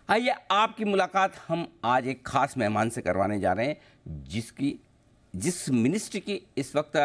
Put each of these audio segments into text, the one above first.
आइए आपकी मुलाकात हम आज एक खास मेहमान से करवाने जा रहे हैं जिस मिनिस्ट्री की इस वक्त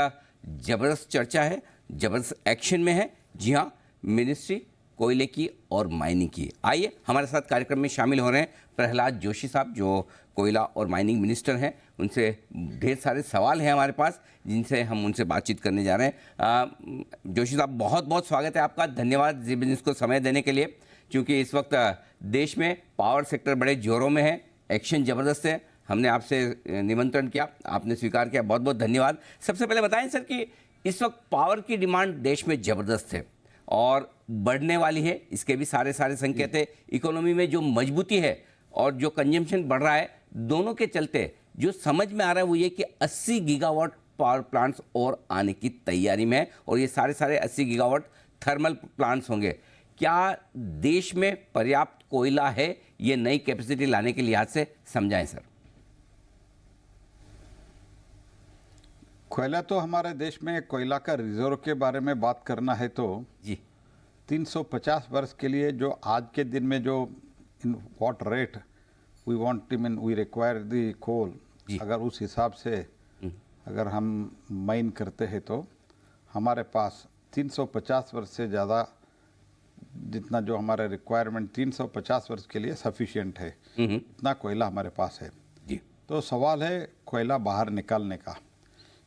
ज़बरदस्त चर्चा है, ज़बरदस्त एक्शन में है। जी हाँ, मिनिस्ट्री कोयले की और माइनिंग की। आइए हमारे साथ कार्यक्रम में शामिल हो रहे हैं प्रहलाद जोशी साहब, जो कोयला और माइनिंग मिनिस्टर हैं। उनसे ढेर सारे सवाल हैं हमारे पास, जिनसे हम उनसे बातचीत करने जा रहे हैं। जोशी साहब, बहुत बहुत स्वागत है आपका। धन्यवाद जी बिजनेस को समय देने के लिए, क्योंकि इस वक्त देश में पावर सेक्टर बड़े जोरों में है, एक्शन ज़बरदस्त है। हमने आपसे निमंत्रण किया, आपने स्वीकार किया, बहुत बहुत धन्यवाद। सबसे पहले बताएं सर कि इस वक्त पावर की डिमांड देश में ज़बरदस्त है और बढ़ने वाली है। इसके भी सारे संकेत है। इकोनॉमी में जो मजबूती है और जो कंजम्पशन बढ़ रहा है, दोनों के चलते जो समझ में आ रहा है वो ये कि 80 गीगावाट पावर प्लांट्स और आने की तैयारी में है, और ये सारे 80 गीगावाट थर्मल प्लांट्स होंगे। क्या देश में पर्याप्त कोयला है ये नई कैपेसिटी लाने के लिहाज से? समझाएं सर। कोयला तो हमारे देश में कोयला का रिजर्व के बारे में बात करना है तो जी 350 वर्ष के लिए जो आज के दिन में जो in what rate we want we require the coal, अगर उस हिसाब से अगर हम माइन करते हैं तो हमारे पास 350 वर्ष से ज़्यादा जितना जो हमारा रिक्वायरमेंट 350 वर्ष के लिए सफिशिएंट है, इतना कोयला हमारे पास है जी। तो सवाल है कोयला बाहर निकालने का।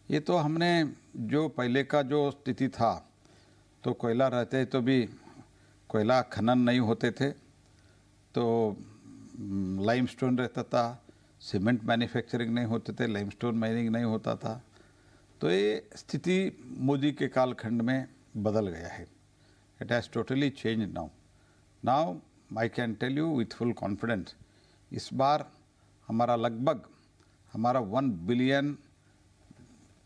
ये तो हमने जो पहले का जो स्थिति था, तो कोयला रहते तो भी कोयला खनन नहीं होते थे, तो लाइमस्टोन रहता था, सीमेंट मैन्युफैक्चरिंग नहीं होते थे, लाइमस्टोन माइनिंग नहीं होता था। तो ये स्थिति मोदी के कालखंड में बदल गया है। It has totally change now I can tell you with full confidence, इस बार हमारा लगभग 1 billion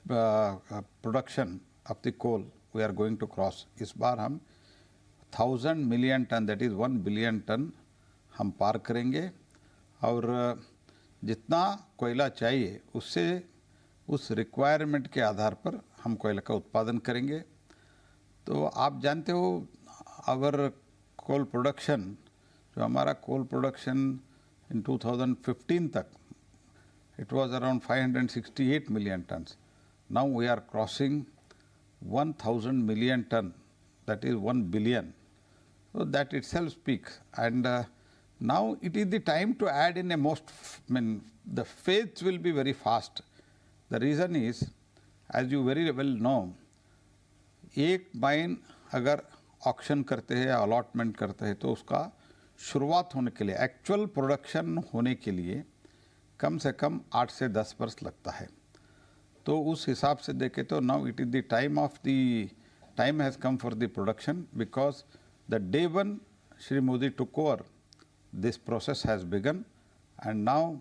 production of the coal we are going to cross. इस बार हम 1000 million ton, that is 1 billion ton हम पार करेंगे। और जितना कोयला चाहिए उससे उस रिक्वायरमेंट के आधार पर हम कोयला का उत्पादन करेंगे। तो आप जानते हो अवर कोल प्रोडक्शन, जो हमारा कोल प्रोडक्शन इन 2015 तक it was around 568 million tons. Now we are crossing 1000 million ton, that is 1 billion. So that itself speaks. And now it is the time to add in a the phase will be very fast. The reason is, as you very well know, एक mine अगर auction करते हैं या allotment करते हैं तो उसका शुरुआत होने के लिए, एक्चुअल प्रोडक्शन होने के लिए कम से कम 8 से 10 वर्ष लगता है। तो उस हिसाब से देखें तो now it is the time has come for the production, because the day one Shri Modi took over this process has begun and now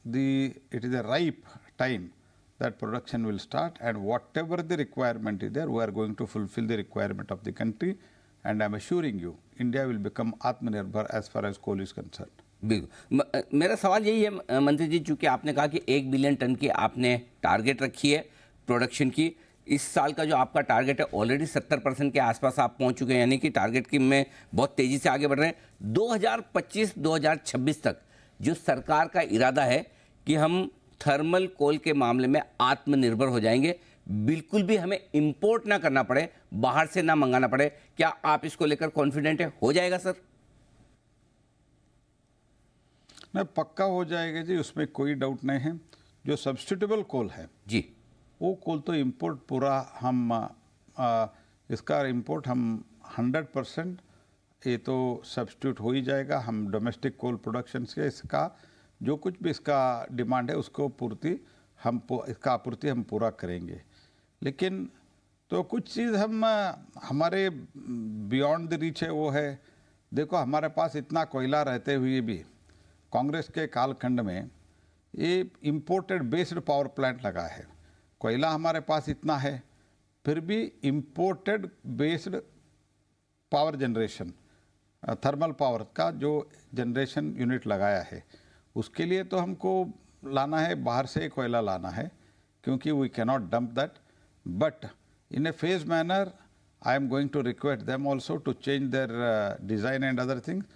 it is a ripe time that production will start, and whatever the requirement is there, we are going to fulfill the requirement of the country, and I am assuring you India will become Atmanirbhar as far as coal is concerned. बिल्कुल, मेरा सवाल यही है मंत्री जी, चूँकि आपने कहा कि 1 बिलियन टन की आपने टारगेट रखी है प्रोडक्शन की। इस साल का जो आपका टारगेट है ऑलरेडी 70% के आसपास आप पहुंच चुके हैं, यानी कि टारगेट की में बहुत तेज़ी से आगे बढ़ रहे हैं। 2025-2026 तक जो सरकार का इरादा है कि हम थर्मल कोल के मामले में आत्मनिर्भर हो जाएंगे, बिल्कुल भी हमें इंपोर्ट ना करना पड़े, बाहर से ना मंगाना पड़े। क्या आप इसको लेकर कॉन्फिडेंट है? हो जाएगा सर? नहीं, पक्का हो जाएगा जी, उसमें कोई डाउट नहीं है। जो सब्स्टिट्यूबल कोल है जी, वो कोल तो इंपोर्ट पूरा हम इसका इंपोर्ट हम 100% ये तो सब्स्टिट्यूट हो ही जाएगा। हम डोमेस्टिक कोल प्रोडक्शन से इसका जो कुछ भी इसका डिमांड है उसको इसका आपूर्ति हम पूरा करेंगे। लेकिन तो कुछ चीज़ हम हमारे बियॉन्ड द रीच है, वो है, देखो हमारे पास इतना कोयला रहते हुए भी कांग्रेस के कालखंड में ये इम्पोर्टेड बेस्ड पावर प्लांट लगा है। कोयला हमारे पास इतना है, फिर भी imported based power generation, thermal power का जो जनरेशन यूनिट लगाया है, उसके लिए तो हमको लाना है, बाहर से कोयला लाना है, क्योंकि we cannot dump that. But in a phase manner I am going to request them also to change their design and other things.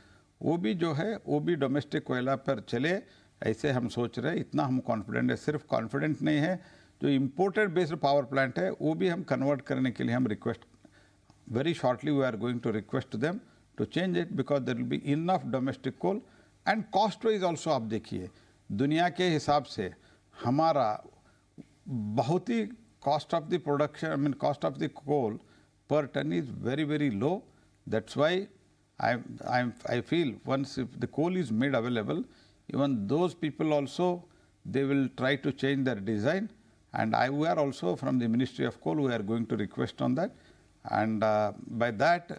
वो भी जो है वो भी डोमेस्टिक कोयला पर चले, ऐसे हम सोच रहे हैं। इतना हम कॉन्फिडेंट है। सिर्फ कॉन्फिडेंट नहीं है, जो इम्पोर्टेड बेस्ड पावर प्लांट है वो भी हम कन्वर्ट करने के लिए हम request, very shortly we are going to request them to change it because there will be enough domestic coal and cost wise also। आप देखिए दुनिया के हिसाब से हमारा बहुत ही cost of the production, I mean cost of the coal per ton is very very low। that's why I feel once if the coal is made available, even those people also they will try to change their design, and we are also from the Ministry of Coal we are going to request on that, and by that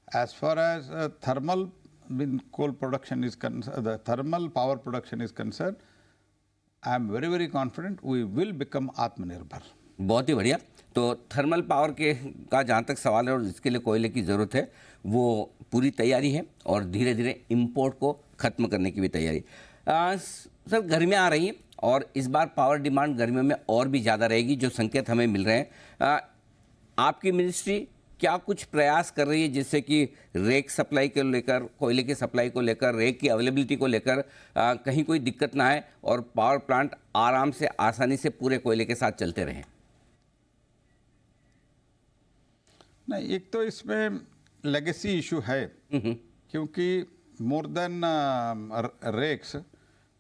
as far as thermal coal production is concerned, the thermal power production is concerned, I am very very confident we will become Atmanirbhar। बहुत ही बढ़िया। तो thermal power के का जहाँ तक सवाल है और जिसके लिए कोयले की ज़रूरत है वो पूरी तैयारी है और धीरे धीरे इंपोर्ट को ख़त्म करने की भी तैयारी। सर गर्मियाँ आ रही हैं और इस बार पावर डिमांड गर्मियों में और भी ज़्यादा रहेगी, जो संकेत हमें मिल रहे हैं। आपकी मिनिस्ट्री क्या कुछ प्रयास कर रही है जिससे कि रेक सप्लाई को लेकर, कोयले की सप्लाई को लेकर, रेक की अवेलेबिलिटी को लेकर कहीं कोई दिक्कत ना आए और पावर प्लांट आराम से आसानी से पूरे कोयले के साथ चलते रहें? नहीं, एक तो इसमें लेगेसी इशू है क्योंकि मोर देन रेक्स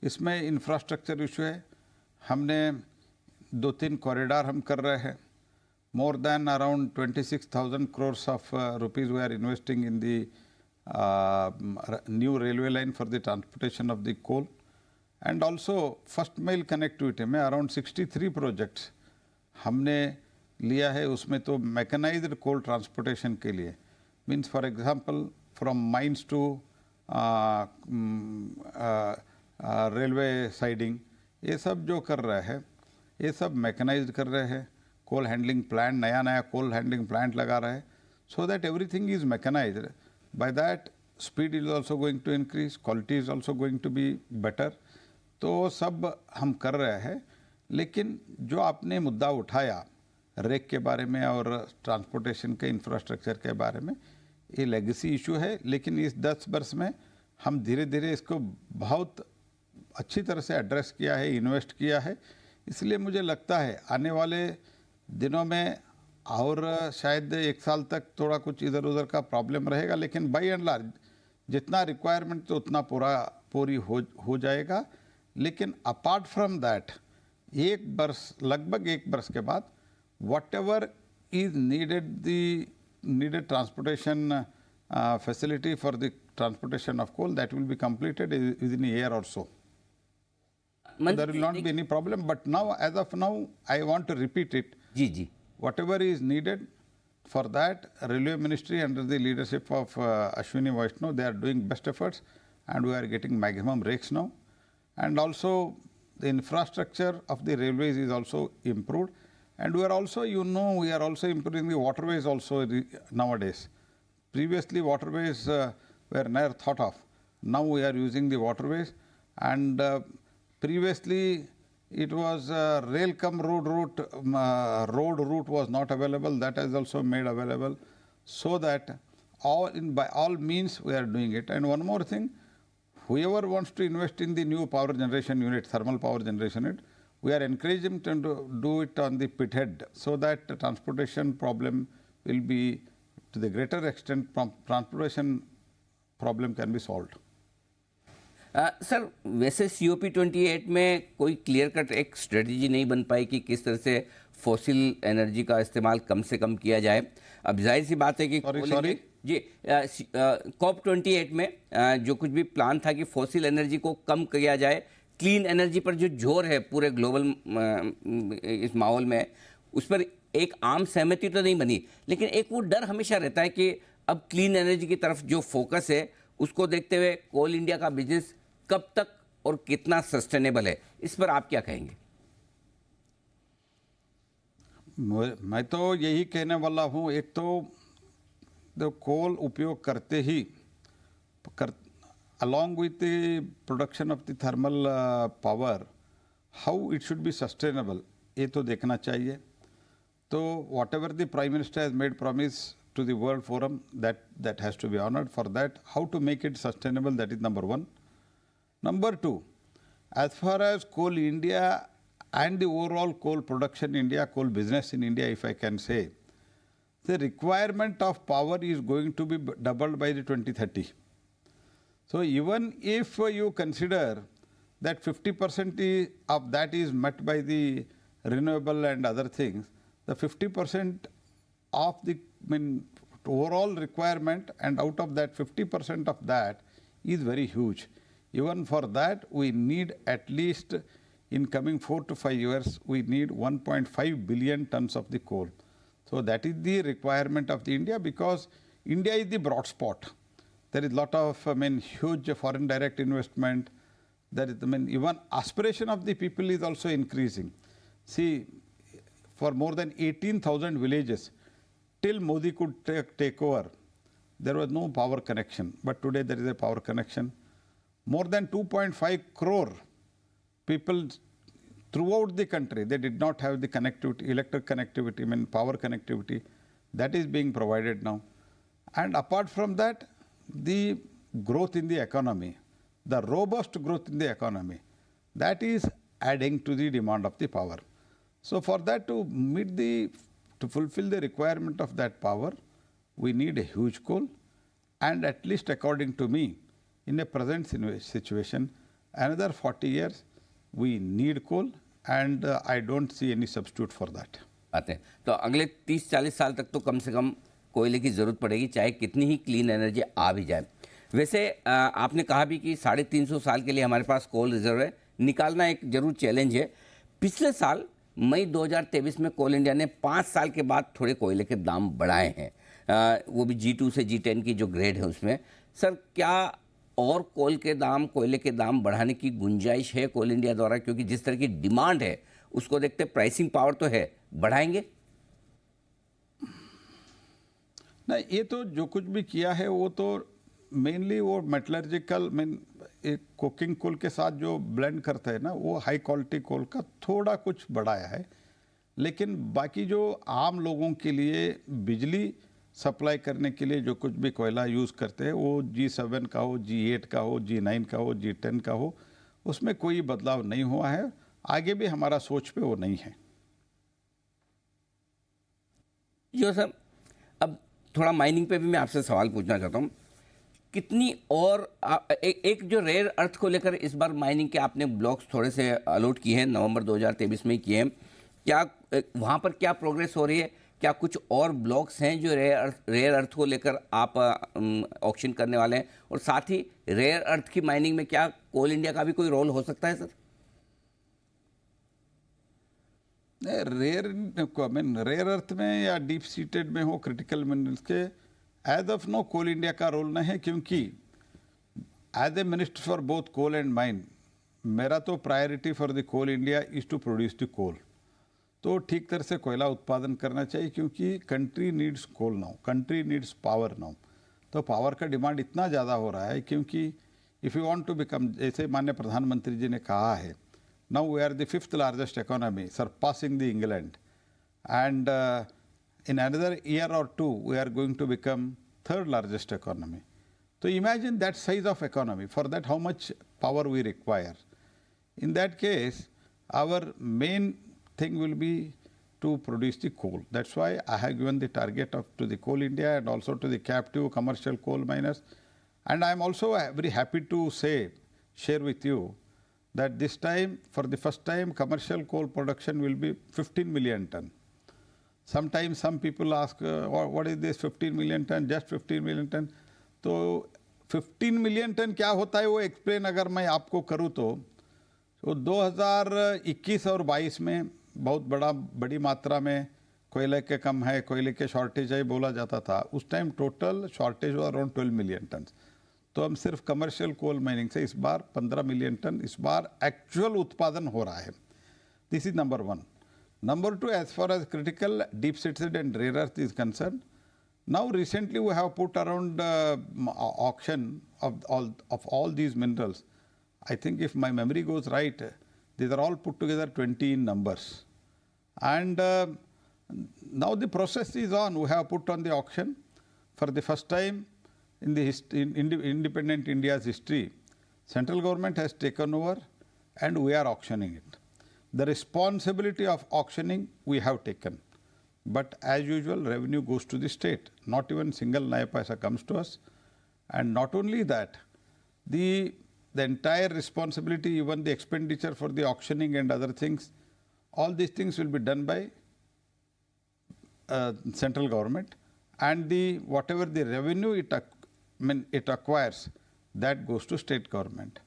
इसमें इंफ्रास्ट्रक्चर इशू है। हमने 2-3 कॉरिडोर हम कर रहे हैं। More than around 26,000 crores of rupees we are investing in the new railway line for the transportation of the coal, and also first mile connectivity में around 63 projects हमने लिया है। उसमें तो मैकेनाइज्ड कोल ट्रांसपोर्टेशन के लिए means for example from mines to railway siding, ये सब जो कर रहे हैं ये सब मैकेनाइज्ड कर रहे हैं। कोल हैंडलिंग प्लांट, नया नया कोल हैंडलिंग प्लांट लगा रहे हैं so that everything is mechanized. By that speed is also going to increase, quality is also going to be better. तो सब हम कर रहे हैं। लेकिन जो आपने मुद्दा उठाया रेक के बारे में और ट्रांसपोर्टेशन के इंफ्रास्ट्रक्चर के बारे में, ये लेगेसी इशू है। लेकिन इस 10 वर्ष में हम धीरे धीरे इसको बहुत अच्छी तरह से एड्रेस किया है, इन्वेस्ट किया है। इसलिए मुझे लगता है आने वाले दिनों में और शायद 1 साल तक थोड़ा कुछ इधर उधर का प्रॉब्लम रहेगा, लेकिन बाई एंड लार्ज जितना रिक्वायरमेंट तो उतना पूरी हो जाएगा। लेकिन अपार्ट फ्रॉम दैट लगभग एक वर्ष के बाद whatever is needed transportation facility for the transportation of coal, that will be completed within a year or so. There will not be any problem, but now as of now I want to repeat it. जी Whatever is needed for that, Railway Ministry under the leadership of Ashwini Vaishnaw, they are doing best efforts and we are getting maximum rakes now, and also the infrastructure of the railways is also improved. And we are also, we are also improving the waterways also nowadays. Previously waterways were never thought of. Now we are using the waterways, and previously it was rail cum road route was not available. That is also made available, so that by all means we are doing it. And one more thing, whoever wants to invest in the new power generation unit, thermal power generation unit, we are encouraging them to do it on the pit head, so that the transportation problem will be to the greater extent, transportation problem can be solved. Sir वैसे COP 28 में कोई clear cut एक strategy नहीं बन पाई कि किस तरह से फॉसिल एनर्जी का इस्तेमाल कम से कम किया जाए। अब जाहिर सी बात है कि जी COP 28 में जो कुछ भी प्लान था कि फॉसिल एनर्जी को कम किया जाए, क्लीन एनर्जी पर जो जोर है पूरे ग्लोबल इस माहौल में, उस पर एक आम सहमति तो नहीं बनी, लेकिन एक वो डर हमेशा रहता है कि अब क्लीन एनर्जी की तरफ जो फोकस है उसको देखते हुए कोल इंडिया का बिजनेस कब तक और कितना सस्टेनेबल है, इस पर आप क्या कहेंगे? मैं तो यही कहने वाला हूँ, एक तो कोल उपयोग करते ही along with the production of the thermal power, how it should be sustainable, ये तो देखना चाहिए। तो whatever the Prime Minister has made promise to the World Forum, that has to be honored. For that, how to make it sustainable, that is number one. Number two, as far as Coal India and the overall coal production in India, coal business in India, if I can say, the requirement of power is going to be doubled by the 2030. So even if you consider that 50% of that is met by the renewable and other things, the 50% of the overall requirement, and out of that 50% of that is very huge. Even for that, we need at least in coming 4 to 5 years, we need 1.5 billion tons of the coal. So that is the requirement of the India, because India is the broad spot. There is a lot of, huge foreign direct investment. There is, even aspiration of the people is also increasing. See, for more than 18,000 villages, till Modi could take over, there was no power connection. But today there is a power connection. More than 2.5 crore people throughout the country, they did not have the connectivity, electric connectivity, power connectivity. That is being provided now. And apart from that, the growth in the economy, the robust growth in the economy, that is adding to the demand of the power. So for that to fulfill the requirement of that power, we need a huge coal. And at least according to me, in a present situation, another 40 years, we need coal, and I don't see any substitute for that. आते हैं तो अगले 30-40 साल तक तो कम से कम कोयले की ज़रूरत पड़ेगी, चाहे कितनी ही क्लीन एनर्जी आ भी जाए। वैसे आपने कहा भी कि 350 साल के लिए हमारे पास कोल रिजर्व है, निकालना एक जरूर चैलेंज है। पिछले साल मई 2023 में कोल इंडिया ने 5 साल के बाद थोड़े कोयले के दाम बढ़ाए हैं, वो भी G2 से G10 की जो ग्रेड है उसमें। सर, क्या और कोयले के दाम बढ़ाने की गुंजाइश है कोल इंडिया द्वारा? क्योंकि जिस तरह की डिमांड है उसको देखते प्राइसिंग पावर तो है, बढ़ाएंगे? नहीं, ये तो जो कुछ भी किया है वो तो मेनली वो मेटलर्जिकल कुकिंग कोल के साथ जो ब्लेंड करते हैं ना, वो हाई क्वालिटी कोल का थोड़ा कुछ बढ़ाया है। लेकिन बाकी जो आम लोगों के लिए बिजली सप्लाई करने के लिए जो कुछ भी कोयला यूज़ करते हैं, वो G7 का हो, G8 का हो, G9 का हो, G10 का हो, उसमें कोई बदलाव नहीं हुआ है। आगे भी हमारा सोच पे वो नहीं है। जो सर, अब थोड़ा माइनिंग पे भी मैं आपसे सवाल पूछना चाहता हूँ। कितनी और एक जो रेयर अर्थ को लेकर इस बार माइनिंग के आपने ब्लॉक्स थोड़े से अलॉट किए हैं, नवंबर 2023 में ही किए हैं, क्या वहाँ पर क्या प्रोग्रेस हो रही है? क्या कुछ और ब्लॉक्स हैं जो रेयर अर्थ को लेकर आप ऑक्शन करने वाले हैं? और साथ ही रेयर अर्थ की माइनिंग में क्या कोल इंडिया का भी कोई रोल हो सकता है सर? रेयर अर्थ में या डीप सीटेड में हो, क्रिटिकल मिनरल्स के, as of now Coal India का रोल नहीं है, क्योंकि as a minister for both coal and mine, मेरा तो priority for the Coal India is to produce the coal. तो ठीक तरह से कोयला उत्पादन करना चाहिए, क्योंकि country needs coal now, country needs power now. तो पावर का डिमांड इतना ज़्यादा हो रहा है, क्योंकि if you want to become, जैसे माननीय प्रधानमंत्री जी ने कहा है, now we are the 5th largest economy, surpassing the England, and in another year or two we are going to become 3rd largest economy. So imagine that size of economy. For that, how much power we require? In that case, our main thing will be to produce the coal. That's why I have given the target to the Coal India and also to the captive commercial coal miners. And I am also very happy to share with you that this time, for the first time, commercial coal production will be 15 million ton. Sometimes some people ask, what is this 15 million ton, just 15 million ton? तो 15 million ton क्या होता है वो explain अगर मैं आपको करूँ तो 2021 और 22 में बहुत बड़ी मात्रा में कोयले के कम है, कोयले के शॉर्टेज है बोला जाता था। उस टाइम टोटल शॉर्टेज हुआ अराउंड 12 मिलियन टन। तो हम सिर्फ कमर्शियल कोल माइनिंग से इस बार 15 मिलियन टन इस बार एक्चुअल उत्पादन हो रहा है। This is number 1. Number 2, as far as critical deep seated and rare earth is concerned, now recently we have put around auction of all these minerals. I think if my memory goes right, these are all put together 20 in numbers. And now the process is on. We have put on the auction. for the first time in the independent India's history, central government has taken over and we are auctioning it. The responsibility of auctioning we have taken. But as usual, revenue goes to the state. Not even single naya paisa comes to us. And not only that, the entire responsibility, even the expenditure for the auctioning and other things, all these things will be done by central government, and the whatever the revenue it acquires, that goes to state government.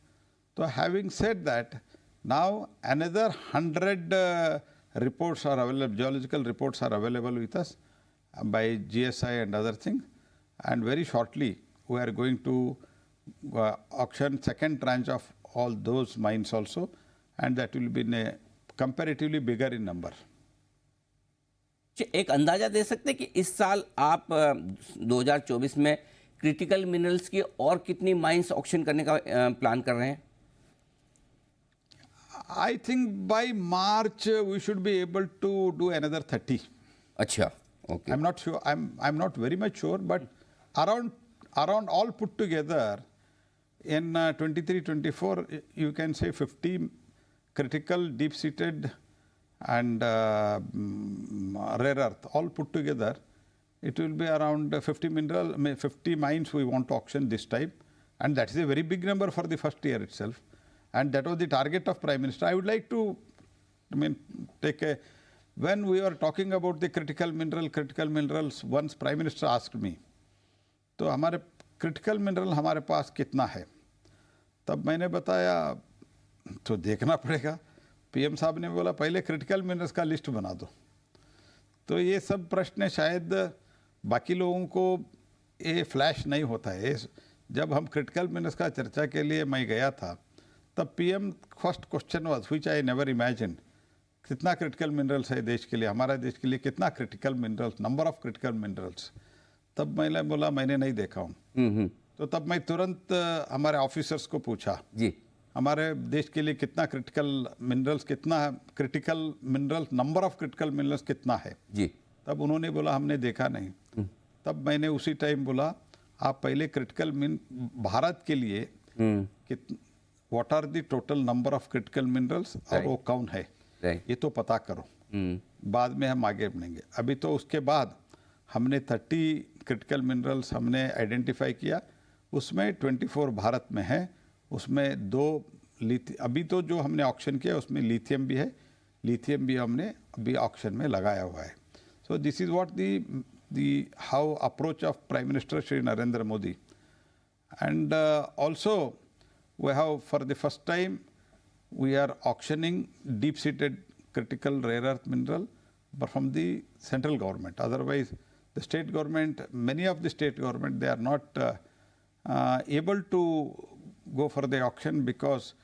So having said that, now another 100 reports are available, geological reports are available with us by GSI and other things, and very shortly we are going to auction second tranche of all those mines also, and that will be in a comparatively bigger in number. एक अंदाजा दे सकते हैं कि इस साल आप 2024 में critical minerals की और कितनी माइंस ऑक्शन करने का प्लान कर रहे हैं? I think by March we should be able to do another 30. अच्छा, okay. I'm not sure. I'm not very much sure, but around all put together in 23-24, you can say 50 critical, deep-seated, and rare earth all put together. It will be around 50 mines we want to auction this time, and that is a very big number for the first year itself. And that was the target of Prime Minister. I would like to, when we were talking about the critical minerals, once Prime Minister asked me, तो हमारे critical mineral हमारे पास कितना है? तब मैंने बताया, तो देखना पड़ेगा. PM साहब ने बोला पहले critical minerals का लिस्ट बना दो. तो ये सब प्रश्न शायद बाकी लोगों को ये फ्लैश नहीं होता है. जब हम critical minerals का चर्चा के लिए मैं गया था, तब PM first question was which I never imagine, कितना क्रिटिकल मिनरल्स है देश के लिए, हमारा देश के लिए कितना critical minerals, number of critical minerals. तब मैंने बोला मैंने नहीं देखा हूँ. तो तब मैं तुरंत हमारे ऑफिसर्स को पूछा जी, हमारे देश के लिए कितना क्रिटिकल मिनरल्स, कितना critical minerals, number of critical minerals कितना है जी. तब उन्होंने बोला हमने देखा नहीं. तब मैंने उसी टाइम बोला आप पहले क्रिटिकल भारत के लिए what are the total number of critical minerals और वो कौन है, ये तो पता करो. बाद में हम आगे बढ़ेंगे. अभी तो उसके बाद हमने 30 क्रिटिकल मिनरल्स हमने आइडेंटिफाई किया. उसमें 24 भारत में है. उसमें 2 अभी तो जो हमने ऑक्शन किया उसमें लिथियम भी है. लिथियम भी हमने अभी ऑक्शन में लगाया हुआ है. So this is what the how approach of prime minister Shri Narendra Modi. And also we have, for the first time, we are auctioning deep-seated critical rare earth mineral, but from the central government. Otherwise, the state government, many of the state government, they are not able to go for the auction because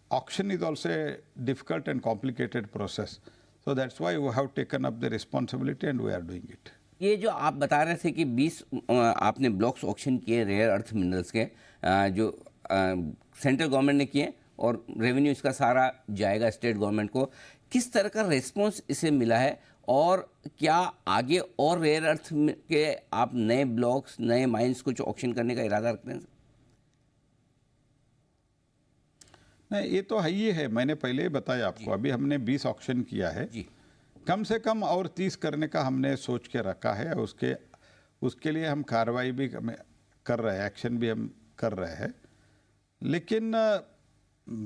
auction is also a difficult and complicated process. So that's why we have taken up the responsibility and we are doing it. ये जो आप बता रहे थे कि 20 आपने blocks auction किए rare earth minerals के, जो सेंट्रल गवर्नमेंट ने किए और रेवेन्यू इसका सारा जाएगा स्टेट गवर्नमेंट को, किस तरह का रिस्पांस इसे मिला है और क्या आगे और रेयर अर्थ के आप नए ब्लॉक्स, नए माइंस कुछ ऑक्शन करने का इरादा रख रहे हैं? नहीं, ये तो है ही है. मैंने पहले ही बताया आपको. अभी हमने 20 ऑक्शन किया है जी. कम से कम और 30 करने का हमने सोच के रखा है. उसके लिए हम कार्रवाई भी कर रहे हैं, एक्शन भी हम कर रहे हैं. लेकिन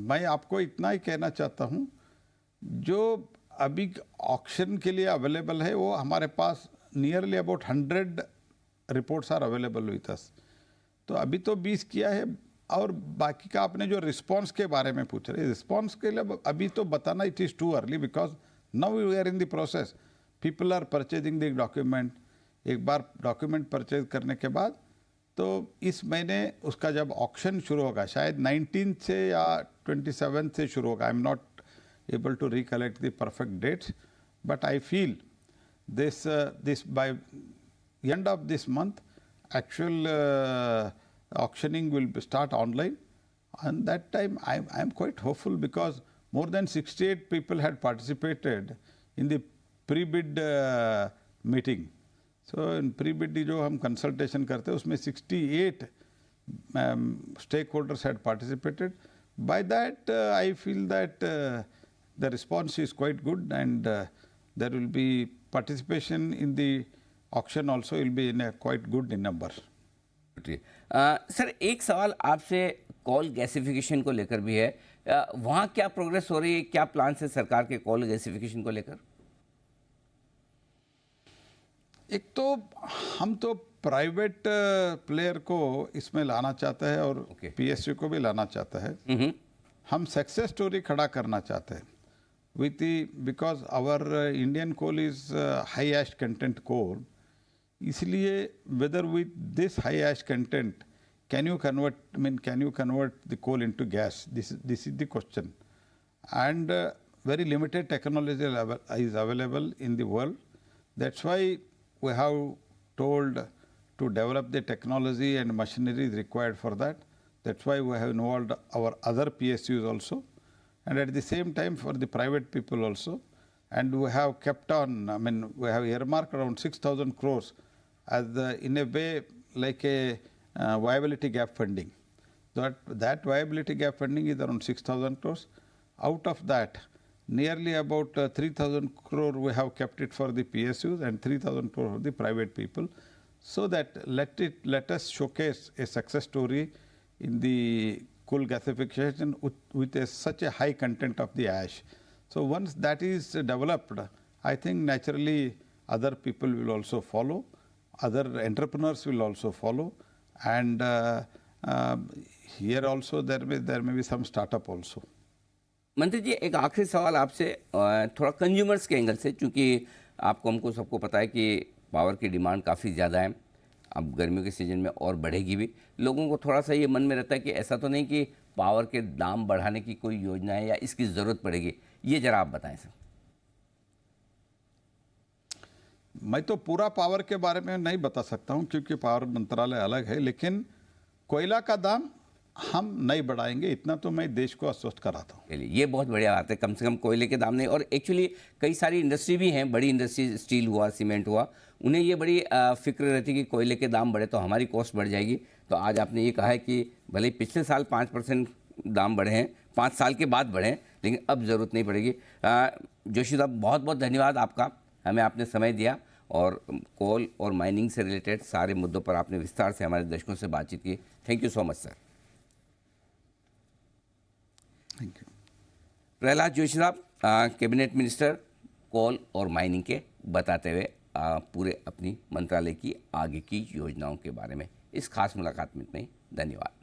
मैं आपको इतना ही कहना चाहता हूँ, जो अभी ऑक्शन के लिए अवेलेबल है वो हमारे पास nearly about 100 reports are available with us. तो अभी तो 20 किया है और बाकी का आपने जो रिस्पांस के बारे में पूछ रहे, रिस्पांस के लिए अभी तो बताना it is too early because now we are in the process. People are purchasing the document. एक बार डॉक्यूमेंट परचेज करने के बाद तो इस महीने उसका जब ऑक्शन शुरू होगा, शायद 19 से या 27 से शुरू होगा. I am not able to recollect the perfect dates, but I feel this by end of this month actual auctioning will start online, and that time I am quite hopeful because more than 68 people had participated in the pre-bid meeting. So in pre bid जो हम consultation करते हैं उसमें 68 stakeholders had participated. By that, I feel that the response is quite good, and there will be participation in the auction also will be in a quite good in number. Sir एक सवाल आपसे coal gasification को लेकर भी है, वहाँ क्या progress हो रही है, क्या प्लान है सरकार के कोल गैसिफिकेशन को लेकर? एक तो हम तो प्राइवेट प्लेयर को इसमें लाना चाहते हैं और पीएसयू को भी लाना चाहते हैं। हम सक्सेस स्टोरी खड़ा करना चाहते हैं with because our Indian coal is high ash content coal, इसलिए whether with this high ash content can you convert the coal into gas, this is the question, and very limited technology is available in the world. That's why we have told to develop the technology and machinery required for that. That's why we have involved our other PSUs also, and at the same time for the private people also. And we have kept on, we have earmarked around 6,000 crores as in a way like a viability gap funding. That viability gap funding is around 6,000 crores. Out of that, nearly about 3,000 crore we have kept it for the PSUs and 3,000 crore for the private people, so that let us showcase a success story in the coal gasification with such a high content of the ash. So once that is developed, I think naturally other people will also follow, other entrepreneurs will also follow, and here also there may be some startup also. मंत्री जी एक आखिरी सवाल आपसे, थोड़ा consumers के angle से, क्योंकि आपको हमको सबको पता है कि पावर की डिमांड काफ़ी ज़्यादा है, अब गर्मियों के सीज़न में और बढ़ेगी भी। लोगों को थोड़ा सा ये मन में रहता है कि ऐसा तो नहीं कि पावर के दाम बढ़ाने की कोई योजना है या इसकी ज़रूरत पड़ेगी, ये ज़रा आप बताएं सर। मैं तो पूरा पावर के बारे में नहीं बता सकता हूँ क्योंकि पावर मंत्रालय अलग है, लेकिन कोयला का दाम हम नहीं बढ़ाएंगे, इतना तो मैं देश को आश्वस्त कराता हूँ। चलिए ये बहुत बढ़िया बात है, कम से कम कोयले के दाम नहीं, और एक्चुअली कई सारी इंडस्ट्री भी हैं, बड़ी इंडस्ट्री, स्टील हुआ, सीमेंट हुआ, उन्हें ये बड़ी फिक्र रहती है कि कोयले के दाम बढ़े तो हमारी कॉस्ट बढ़ जाएगी। तो आज आपने ये कहा है कि भले ही पिछले साल 5% दाम बढ़े हैं, 5 साल के बाद बढ़े हैं, लेकिन अब ज़रूरत नहीं पड़ेगी। जोशी साहब बहुत बहुत धन्यवाद आपका, हमें आपने समय दिया और कोल और माइनिंग से रिलेटेड सारे मुद्दों पर आपने विस्तार से हमारे दर्शकों से बातचीत की। Thank you so much sir. Thank you. Prahlad Joshi साहब, कैबिनेट मिनिस्टर कोल और माइनिंग के, बताते हुए पूरे अपनी मंत्रालय की आगे की योजनाओं के बारे में। इस खास मुलाकात में इतना ही, धन्यवाद।